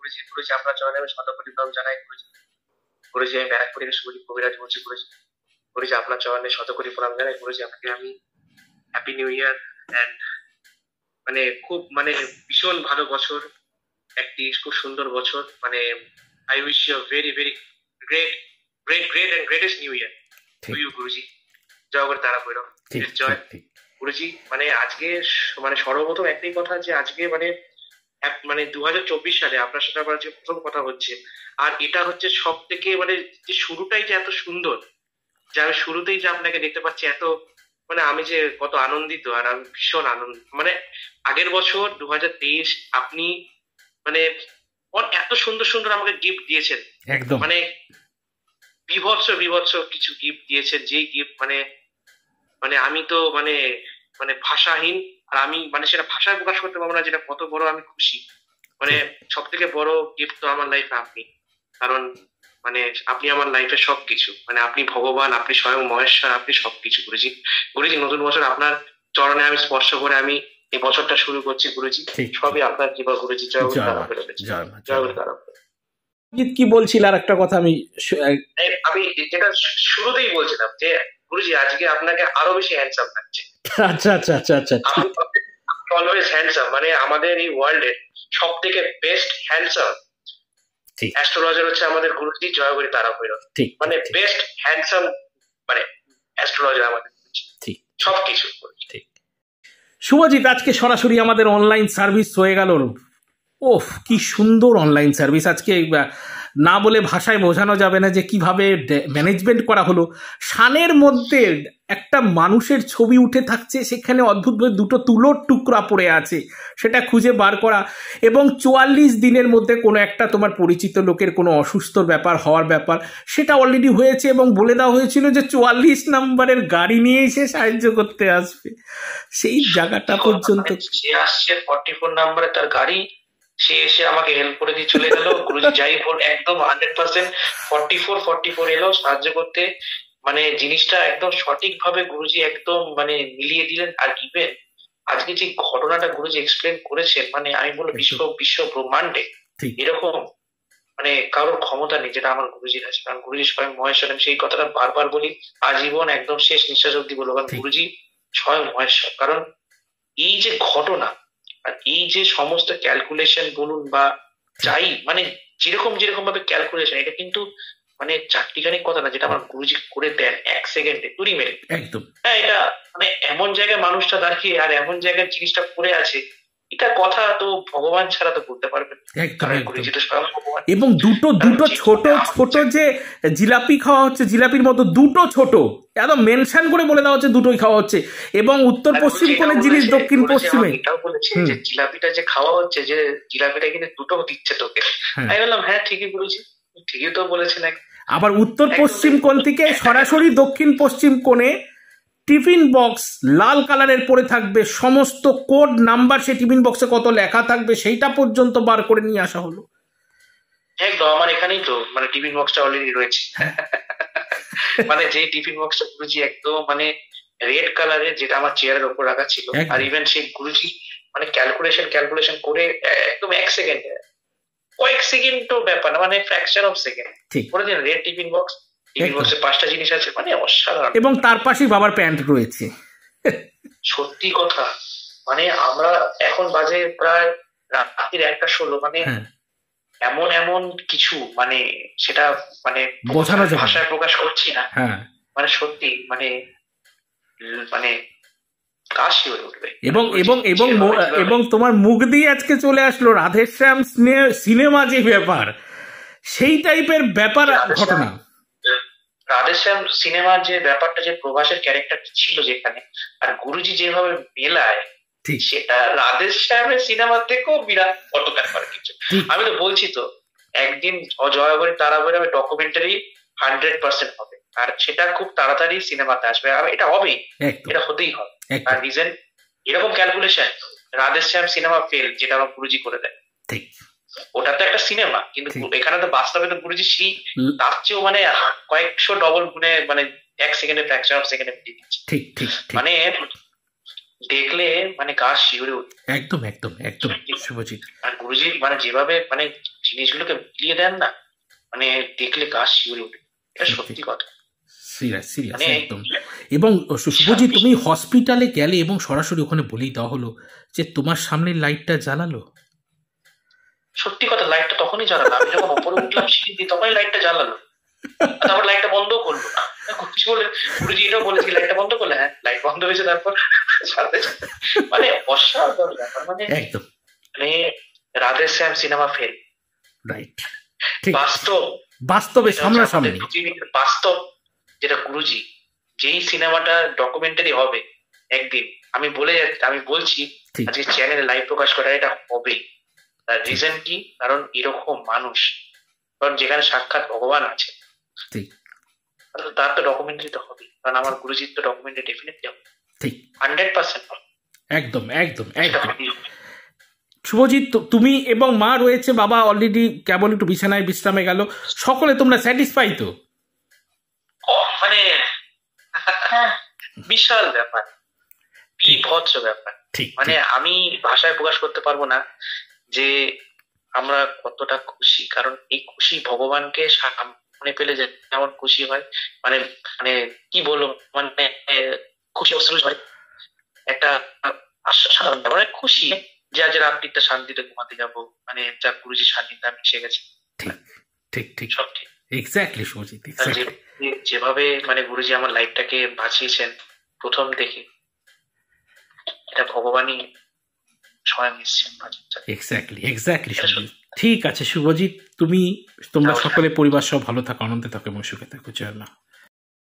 গুরুজি গুরুজি আপনার চরণে আমি শতকোটি প্রণাম জানাই গুরুজি। গুরুজি আমি ব্যারাকপুরের সুদীপ কবিরাজ বলছি গুরুজি। গুরুজি আপনার চরণে শতকোটি প্রণাম জানাই গুরুজি। আপনাকে আমি হ্যাপি নিউ ইয়ার এন্ড মানে খুব মানে ভীষণ ভালো বছর, একটি খুব সুন্দর বছর, মানে I wish you very very great great great and greatest new year to you Guruji. জয় করে তারা ভৈরব, জয় গুরুজি। মানে আজকে মানে সর্বপ্রথম একটাই কথা যে আজকে মানে মানে 2024 সালে আপনার সাথে আমার যে প্রথম কথা হচ্ছে, আর এটা হচ্ছে সব থেকে মানে যে শুরুটাই যে এত সুন্দর, যে আমি শুরুতেই যে আপনাকে দেখতে পাচ্ছি এত, মানে আমি যে কত আনন্দিত, আর আমি ভীষণ আনন্দ। মানে আগের বছর 2023 আপনি মানে এত সুন্দর সুন্দর আমাকে গিফট দিয়েছেন, একদম মানে বিভৎস বিভৎস কিছু গিফট দিয়েছেন, যে গিফট মানে মানে আমি তো মানে মানে ভাষাহীন। আর আমি মানে সেটা ভাষায় প্রকাশ করতে পারবো না যেটা কত বড় আমি খুশি। মানে সব থেকে বড় গিফট তো আমার লাইফে আপনি, কারণ মানে আপনি আমার লাইফে সবকিছু, মানে আপনি ভগবান, আপনি স্বয়ং মহেশ্বর, আপনি সবকিছু গুরুজি। গুরুজি নতুন বছর আপনার চরণে আমি স্পর্শ করে আমি এই বছরটা শুরু করছি গুরুজি। সবই আপনার কৃপা গুরুজি। জয় গুরু তারা জয় গুরু তারা। কি বলছিল আর একটা কথা আমি আমি যেটা শুরুতেই বলছিলাম যে গুরুজি আজকে আপনাকে আরো বেশি হ্যান্ডসাম লাগছে। আচ্ছা আচ্ছা আচ্ছা আচ্ছা, অলওয়েজ হ্যান্ডসাম, মানে আমাদের এই ওয়ার্ল্ড এর সব থেকে বেস্ট হ্যান্ডসাম অ্যাস্ট্রোলজার হচ্ছে আমাদের গুরুজি জয় গুরু তারা ভৈরব। মানে বেস্ট হ্যান্ডসাম মানে অ্যাস্ট্রোলজার আমাদের ঠিক সবকিছু। ঠিক। শুভজিৎ আজকে সরাসরি আমাদের অনলাইন সার্ভিস হয়ে গেল। ওফ কি সুন্দর অনলাইন সার্ভিস আজকে, না বলে ভাষায় বোঝানো যাবে না যে কিভাবে ম্যানেজমেন্ট করা হলো। সানের মধ্যে একটা মানুষের ছবি উঠে থাকছে, সেখানে অদ্ভুতভাবে দুটো তুলোর টুকরা পড়ে আছে, সেটা খুঁজে বার করা, এবং 44 দিনের মধ্যে কোনো একটা তোমার পরিচিত লোকের কোনো অসুস্থ ব্যাপার হওয়ার ব্যাপার সেটা অলরেডি হয়েছে, এবং বলে দেওয়া হয়েছিল যে 44 নম্বরের গাড়ি নিয়ে এসে সাহায্য করতে আসবে। সেই জায়গাটা পর্যন্ত সে আসছে 44 নম্বরে তার গাড়ি, সে এসে আমাকে হেল্প করে দিয়ে চলে গেল গুরুজি। যাই বল একদম 100% 44 এলো সাহায্য করতে, মানে জিনিসটা একদম সঠিক ভাবে গুরুজি একদম মানে মিলিয়ে দিলেন। আর ইভেন আজকে যে ঘটনাটা গুরুজি এক্সপ্লেন করেছেন, মানে আমি বলবো বিশ্ব ব্রহ্মাণ্ডে এরকম মানে কারোর ক্ষমতা নেই যেটা আমার গুরুজির আছে। কারণ গুরুজি স্বয়ং মহেশ্বর, সেই কথাটা বারবার বলি আজীবন একদম শেষ নিঃশ্বাস অব্দি বলবো, কারণ গুরুজি স্বয়ং মহেশ্বর। কারণ এই যে ঘটনা আর এই যে সমস্ত ক্যালকুলেশন বলুন বা যাই মানে যেরকম যেরকম ভাবে ক্যালকুলেশন, এটা কিন্তু মানে চারটিখানি কথা না, যেটা আমার গুরুজি করে দেন 1 সেকেন্ডে তুড়ি মেরে একদম। হ্যাঁ, এটা মানে এমন জায়গায় মানুষটা দাঁড়িয়ে আর এমন জায়গায় জিনিসটা পড়ে আছে, এটা কথা তো ভগবান ছাড়া তো বলতে পারবেন। এবং দুটো দুটো ছোট ছোট যে জিলাপি খাওয়া হচ্ছে, জিলাপির মতো দুটো ছোট একদম মেনশন করে বলে দেওয়া হচ্ছে দুটোই খাওয়া হচ্ছে, এবং উত্তর পশ্চিম কোণের জিনিস দক্ষিণ পশ্চিমে। এটাও বলেছে যে জিলাপিটা যে খাওয়া হচ্ছে, যে জিলাপিটা কিন্তু দুটো দিচ্ছে তোকে। আমি বললাম হ্যাঁ ঠিকই বলেছি, ঠিকই তো বলেছেন। আবার উত্তর পশ্চিম কোণ থেকে সরাসরি দক্ষিণ পশ্চিম কোণে টিফিন বক্স লাল কালারের পরে থাকবে, সমস্ত কোড নাম্বার সেই টিফিন বক্সে কত লেখা থাকবে সেইটা পর্যন্ত বার করে নিয়ে আসা হলো। একদম আমার এখানেই তো মানে টিফিন বক্সটা অলরেডি রয়েছে। মানে যে টিফিন বক্সটা গুরুজি একদম মানে রেড কালারের, যেটা আমার চেয়ারের উপর রাখা ছিল। আর ইভেন সেই গুরুজি মানে ক্যালকুলেশন করে একদম 1 সেকেন্ডে, কয়েক সেকেন্ড তো ব্যাপার না, মানে ফ্র্যাকশন অফ সেকেন্ড করে দিন রেড টিফিন বক্স। টিফিন বক্সে 5টা জিনিস আছে, মানে অসাধারণ। এবং তার পাশেই বাবার প্যান্ট রয়েছে। সত্যি কথা, মানে আমরা এখন বাজে প্রায় রাত্রির 1:16, মানে এমন এমন কিছু মানে সেটা মানে ভাষায় প্রকাশ করছি না, মানে সত্যি মানে মানে কাশি হয়ে উঠবে। এবং এবং এবং এবং তোমার মুখ দিয়ে আজকে চলে আসলো রাধেশ্যাম সিনেমা যে ব্যাপার, সেই টাইপের ব্যাপার ঘটনা। রাধেশ্যাম সিনেমার যে ব্যাপারটা, যে প্রভাসের ক্যারেক্টারটা ছিল যেখানে, আর গুরুজি যেভাবে মেলায়, সেটা রাধেশ্যামের সিনেমা থেকেও বিরাট বড় ব্যাপার কিছু। আমি তো বলছি তো একদিন জয় করে তারা বলে ডকুমেন্টারি 100% হবে, আর সেটা খুব তাড়াতাড়ি সিনেমাতে আসবে, আর এটা হবেই, এটা হতেই হবে। আর রিজন এরকম ক্যালকুলেশন, রাধেশ্যাম সিনেমা ফেল যেটা আমার গুরুজি করে দেয়, ওটা তো একটা সিনেমা, কিন্তু এখানে তো বাস্তবে তো গুরুজি সেই তার চেয়েও মানে কয়েকশো ডবল গুণে মানে 1 সেকেন্ডে ফ্র্যাকশন অফ সেকেন্ডে দিচ্ছে। মানে দেখলে মানে গা শিউরে উঠে। একদম একদম একদম শুভজিৎ। আর গুরুজি মানে যেভাবে মানে জিনিসগুলোকে মিলিয়ে দেন না, মানে দেখলে গা শিউরে উঠে, এটা সত্যি কথা। সিরিয়াস সিরিয়াস মানে একদম। এবং শুভজিৎ তুমি হসপিটালে গেলে এবং সরাসরি ওখানে বলেই দেওয়া হলো যে তোমার সামনে লাইটটা জ্বালালো, সত্যি কথা, লাইটটা তখনই জ্বালালো, আমি যখন উপরে উঠলাম সিঁড়ি দিয়ে তখনই লাইটটা জ্বালালো, তারপর লাইটটা বন্ধও করলো না। গুরুজি বলে, গুরুজি এটাও বলেছি লাইটটা বন্ধ করলে, হ্যাঁ লাইট বন্ধ হয়েছে, তারপর মানে অসাধারণ ব্যাপার, মানে একদম মানে রাধে শ্যাম সিনেমা ফেল, রাইট, ঠিক বাস্তব, বাস্তবে সামনাসামনি বাস্তব যেটা গুরুজি, যেই সিনেমাটা ডকুমেন্টারি হবে একদিন, আমি বলে যাচ্ছি, আমি বলছি ঠিক আজকে চ্যানেলে লাইভ প্রকাশ করা, এটা হবেই। তার রিজন কি? কারণ এরকম মানুষ, কারণ যেখানে সাক্ষাৎ ভগবান আছে, ঠিক তার তো ডকুমেন্টারি তো হবে, কারণ আমার গুরুজির তো ডকুমেন্টারি ডেফিনেটলি হবে, ঠিক 100% হবে। একদম একদম সেটা একদম। হবেই হবে। শুভজিৎ তুমি এবং মা রয়েছে, বাবা অলরেডি কেবল একটু বিছানায় বিশ্রামে গেল, সকলে তোমরা স্যাটিসফাই তো? মানে বিশাল ব্যাপার, বিভৎস ব্যাপার, ঠিক মানে আমি ভাষায় প্রকাশ করতে পারবো না যে আমরা কতটা খুশি, কারণ এই খুশি ভগবানকে সামনে পেলে যে যেমন খুশি হয়, মানে মানে কি বলবো, মানে খুশি অশ্রু হয়, একটা সাধারণ ব্যাপার, মানে খুশি যে আজ রাত্রিটা শান্তিতে ঘুমাতে যাবো, মানে যা গুরুজির সান্নিধ্যে আমি এসে গেছি, ঠিক ঠিক ঠিক সব ঠিক। এক্স্যাক্টলি শুভজিৎ আর এক্স্যাক্টলি। যেভাবে মানে গুরুজি আমার লাইফটাকে বাঁচিয়েছেন প্রথম থেকে, এটা ভগবানই স্বয়ং এসেছেন বাঁচাতে। Exactly exactly Subhajit. ঠিক আছে শুভজিৎ, তোমরা সকলে পরিবার সব ভালো থাকো, আনন্দে থাকো এবং সুখে থাকো। জয় মা।